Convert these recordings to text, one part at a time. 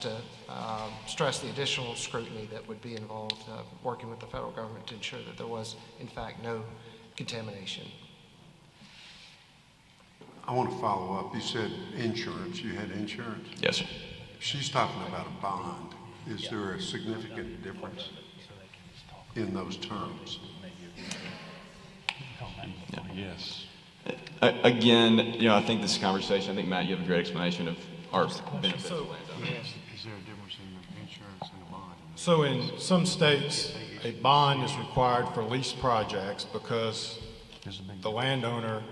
to stress the additional scrutiny that would be involved working with the federal government to ensure that there was, in fact, no contamination. I want to follow up. You said insurance. You had insurance? Yes, sir. She's talking about a bond. Is there a significant difference in those terms? Yes. Again, I think this conversation, I think, Matt, you have a great explanation of our benefits to landowners. Is there a difference in the insurance and the bond? So in some states, a bond is required for lease projects because the landowner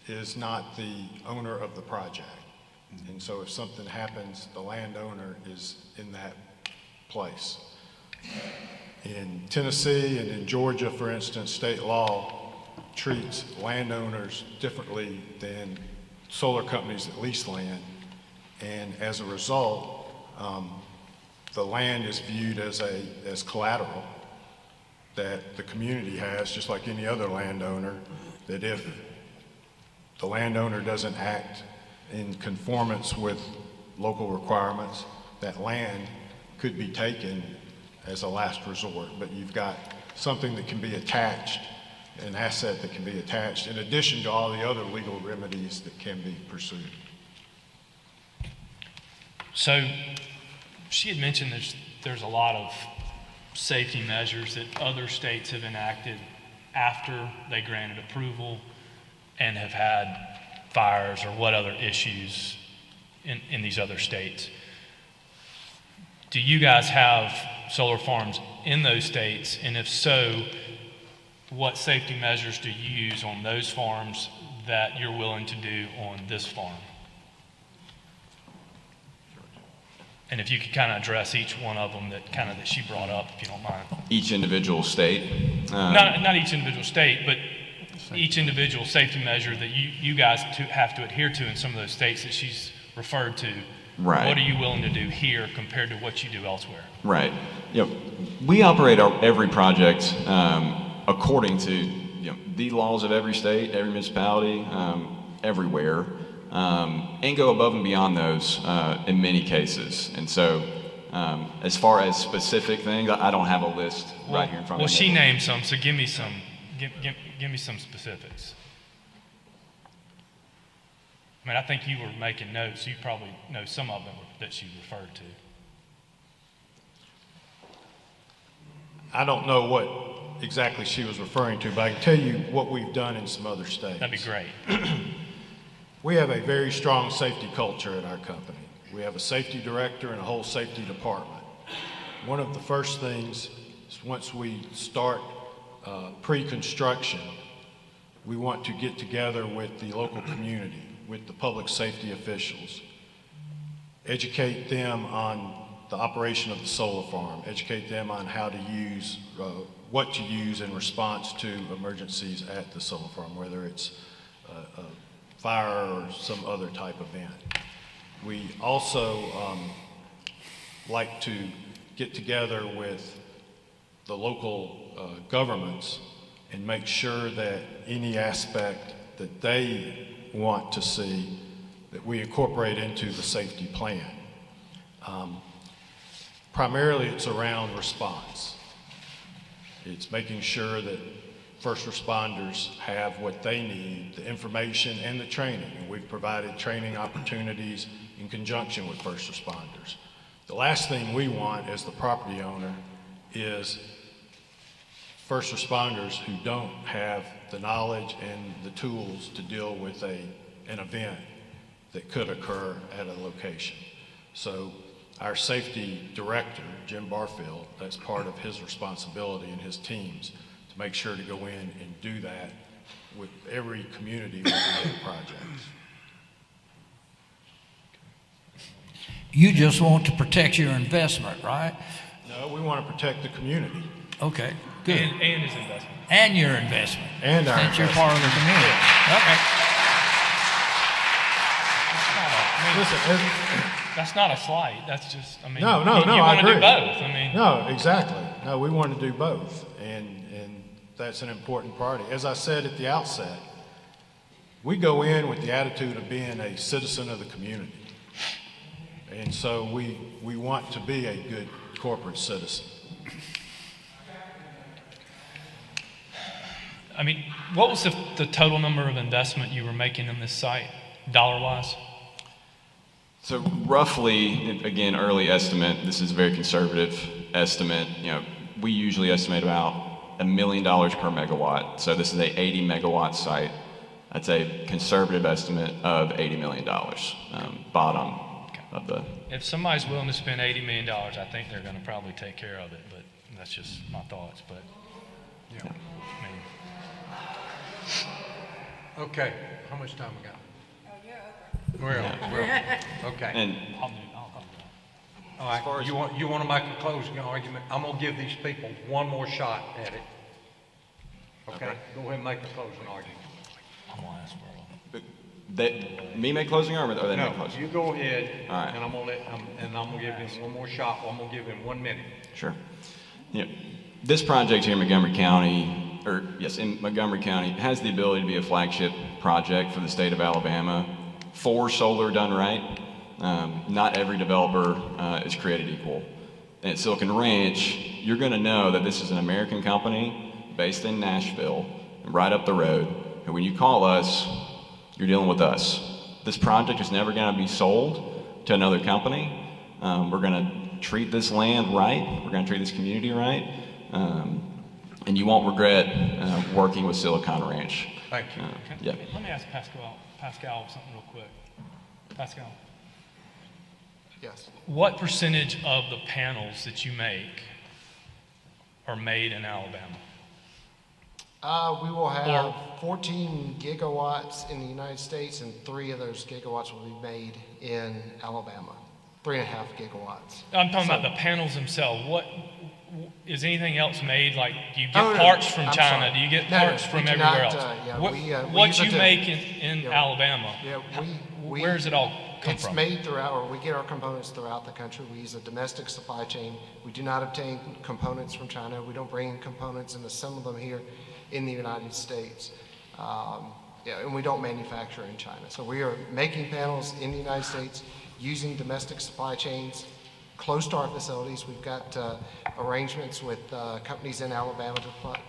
is not the owner of the project. And so if something happens, the landowner is in that place. In Tennessee and in Georgia, for instance, state law treats landowners differently than solar companies that lease land. And as a result, the land is viewed as collateral that the community has, just like any other landowner, that if the landowner doesn't act in conformance with local requirements, that land could be taken as a last resort. But you've got something that can be attached, an asset that can be attached, in addition to all the other legal remedies that can be pursued. So she had mentioned there's a lot of safety measures that other states have enacted after they granted approval and have had fires or what other issues in these other states. Do you guys have solar farms in those states? And if so, what safety measures do you use on those farms that you're willing to do on this farm? And if you could kind of address each one of them that she brought up, if you don't mind. Each individual state? Not each individual state, but each individual safety measure that you guys have to adhere to in some of those states that she's referred to. Right. What are you willing to do here compared to what you do elsewhere? Right. We operate every project according to the laws of every state, every municipality, everywhere, and go above and beyond those in many cases. And so, as far as specific things, I don't have a list right here in front of me. Well, she named some, so give me some. Give me some specifics. I mean, I think you were making notes. You probably know some of them that she referred to. I don't know what exactly she was referring to, but I can tell you what we've done in some other states. That'd be great. We have a very strong safety culture at our company. We have a safety director and a whole safety department. One of the first things is once we start pre-construction, we want to get together with the local community, with the public safety officials, educate them on the operation of the solar farm, educate them on how to use, what to use in response to emergencies at the solar farm, whether it's a fire or some other type event. We also like to get together with the local governments and make sure that any aspect that they want to see that we incorporate into the safety plan. Primarily it's around response. It's making sure that first responders have what they need, the information and the training. And we've provided training opportunities in conjunction with first responders. The last thing we want as the property owner is first responders who don't have the knowledge and the tools to deal with an event that could occur at a location. So our safety director, Jim Barfield, that's part of his responsibility and his teams to make sure to go in and do that with every community where we have projects. You just want to protect your investment, right? No, we want to protect the community. Okay, good. And his investment. And your investment. And our Since you're part of the community. Okay. Listen, That's not a slight. That's just, I mean, No, you I want to agree. do both. I mean, no, exactly. No, we want to do both, and that's an important priority. As I said at the outset, we go in with the attitude of being a citizen of the community. And so we want to be a good corporate citizen. I mean, what was the total number of investment you were making in this site, dollar-wise? So roughly, again, early estimate, this is a very conservative estimate. We usually estimate about $1 million per megawatt. So this is a 80 megawatt site. That's a conservative estimate of $80 million, bottom of the. If somebody's willing to spend $80 million, I think they're going to probably take care of it, but that's just my thoughts, but, Yeah. I mean, Okay, how much time we got? We're okay. And All right, you want to make a closing argument? I'm going to give these people one more shot at it. Okay? Go ahead and make a closing argument. I'm going to ask for me make closing argument, or they make No, closing? you go ahead, All right. and I'm going to give him one more shot. I'm going to give him 1 minute. Sure. This project here in Montgomery County, in Montgomery County, has the ability to be a flagship project for the state of Alabama for solar done right. Not every developer is created equal. And at Silicon Ranch, you're going to know that this is an American company based in Nashville, right up the road. And when you call us, you're dealing with us. This project is never going to be sold to another company. We're going to treat this land right. We're going to treat this community right. And you won't regret working with Silicon Ranch. Thank you. Yeah. Let me ask Pascal something real quick. Pascal, Yes. what percentage of the panels that you make are made in Alabama? We will have 14 gigawatts in the United States, and 3 of those gigawatts will be made in Alabama. 3.5 gigawatts. I'm talking about the panels themselves. What is anything else made? Like, do you get Oh, no, parts from I'm China? sorry. Do you get No, parts we from do everywhere not, else? yeah, what we what use you a make in Yeah, Alabama? Yeah, Where does it all come It's from? made throughout, or we get our components throughout the country. We use a domestic supply chain. We do not obtain components from China. We don't bring in components and assemble them here in the United States. And we don't manufacture in China. So we are making panels in the United States using domestic supply chains close to our facilities. We've got arrangements with companies in Alabama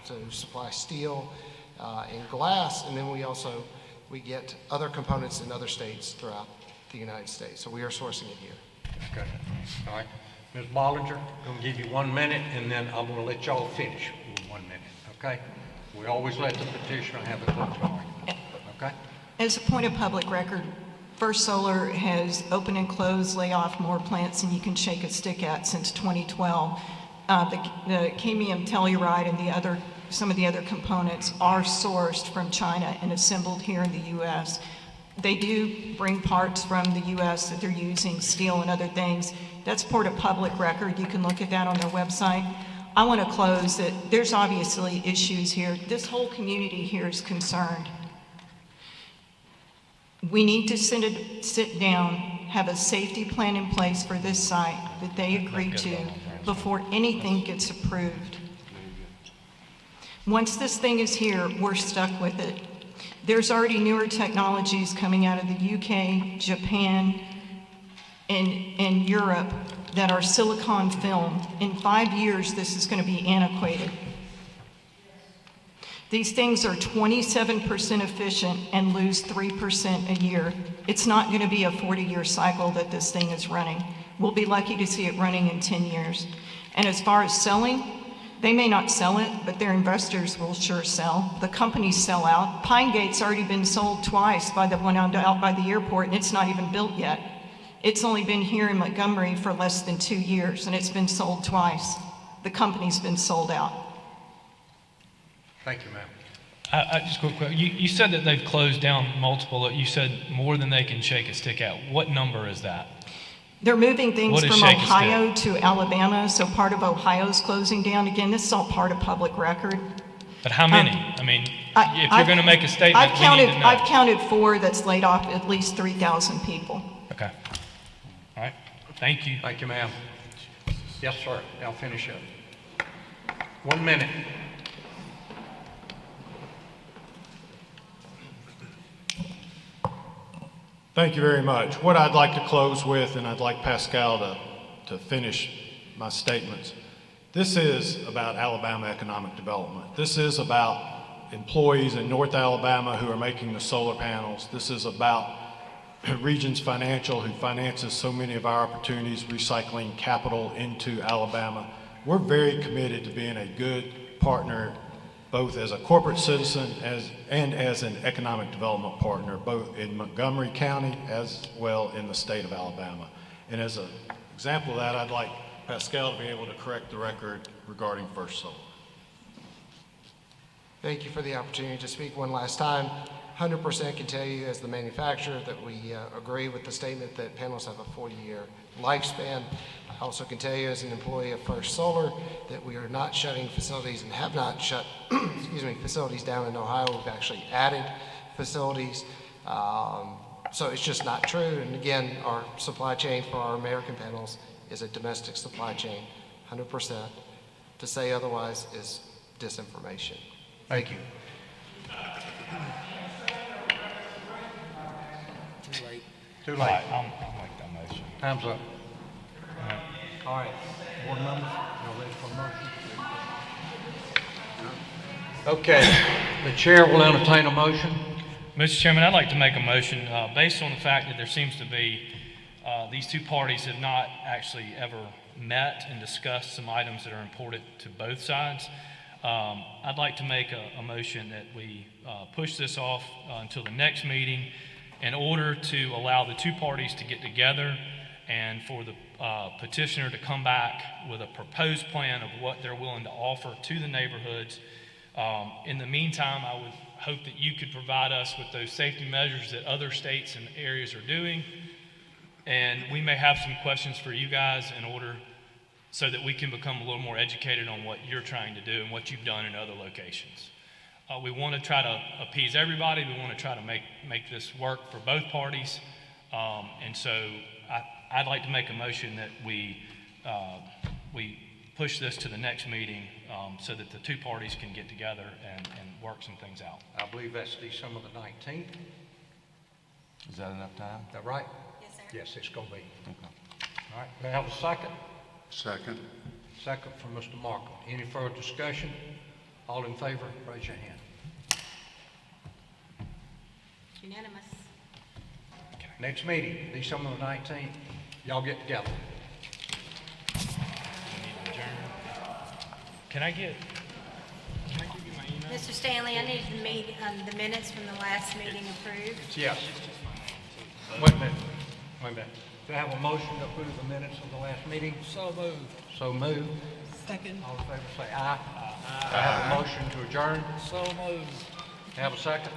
to supply steel and glass, and then we get other components in other states throughout the United States. So we are sourcing it here. Okay. All right. Ms. Bollinger, I'm going to give you 1 minute, and then I'm going to let y'all finish with 1 minute, okay? We always let the petitioner have the closing argument, okay? As a point of public record, First Solar has opened and closed, lay off more plants than you can shake a stick at since 2012. The cadmium telluride and some of the other components are sourced from China and assembled here in the U.S. They do bring parts from the U.S. that they're using, steel and other things. That's part of public record. You can look at that on their website. I want to close that there's obviously issues here. This whole community here is concerned. We need to sit down, have a safety plan in place for this site that they agree to before anything gets approved. Once this thing is here, we're stuck with it. There's already newer technologies coming out of the UK, Japan, and Europe that are silicon film. In 5 years, this is going to be antiquated. These things are 27% efficient and lose 3% a year. It's not going to be a 40-year cycle that this thing is running. We'll be lucky to see it running in 10 years. And as far as selling, they may not sell it, but their investors will sure sell. The companies sell out. Pine Gate's already been sold twice by the one out by the airport, and it's not even built yet. It's only been here in Montgomery for less than 2 years, and it's been sold twice. The company's been sold out. Thank you, ma'am. I just quick. You said that they've closed down multiple. You said more than they can shake a stick at. What number is that? They're moving things What is from shake a Ohio to Alabama, so part of Ohio's closing down. Again, this is all part of public record. But how many? I mean, if you're I've- going to make a statement, we need to know. I've counted 4 that's laid off at least 3,000 people. Okay. All right. Thank you. Thank you, ma'am. Yes, sir. I'll finish up. 1 minute. Thank you very much. What I'd like to close with, and I'd like Pascal to finish my statements, this is about Alabama economic development. This is about employees in North Alabama who are making the solar panels. This is about Regions Financial, who finances so many of our opportunities, recycling capital into Alabama. We're very committed to being a good partner, both as a corporate citizen and as an economic development partner, both in Montgomery County as well in the state of Alabama. And as an example of that, I'd like Pascal to be able to correct the record regarding First Solar. Thank you for the opportunity to speak one last time. 100% can tell you as the manufacturer that we agree with the statement that panels have a 40-year lifespan. I also can tell you as an employee of First Solar that we are not shutting facilities and have not shut facilities down in Ohio. We've actually added facilities. So it's just not true. And again, our supply chain for our American panels is a domestic supply chain, 100%. To say otherwise is disinformation. Thank you. Too All late. right, I'll make that motion. Time's up. All right, board members, y'all ready for a motion? Okay, the chair will entertain a motion. Mr. Chairman, I'd like to make a motion based on the fact that there seems to be these two parties have not actually ever met and discussed some items that are important to both sides. I'd like to make a motion that we push this off until the next meeting in order to allow the two parties to get together and for the petitioner to come back with a proposed plan of what they're willing to offer to the neighborhoods. In the meantime, I would hope that you could provide us with those safety measures that other states and areas are doing. And we may have some questions for you guys in order so that we can become a little more educated on what you're trying to do and what you've done in other locations. We want to try to appease everybody. We want to try to make this work for both parties. And so I'd like to make a motion that we push this to the next meeting so that the two parties can get together and work some things out. I believe that's December the 19th. Is that enough time? Is that right? Yes, sir. Yes, it's going to be. Okay. All right, may I have a second? Second. Second from Mr. Markham. Any further discussion? All in favor, raise your hand. Unanimous. Next meeting, December the 19th. Y'all get together. Can I give you my email? Mr. Stanley, I need the minutes from the last meeting approved. Yes. Wait a minute. Do I have a motion to approve the minutes of the last meeting? So moved. So moved. Second. All in favor say aye. Do I have a motion to adjourn? So moved. Have a second?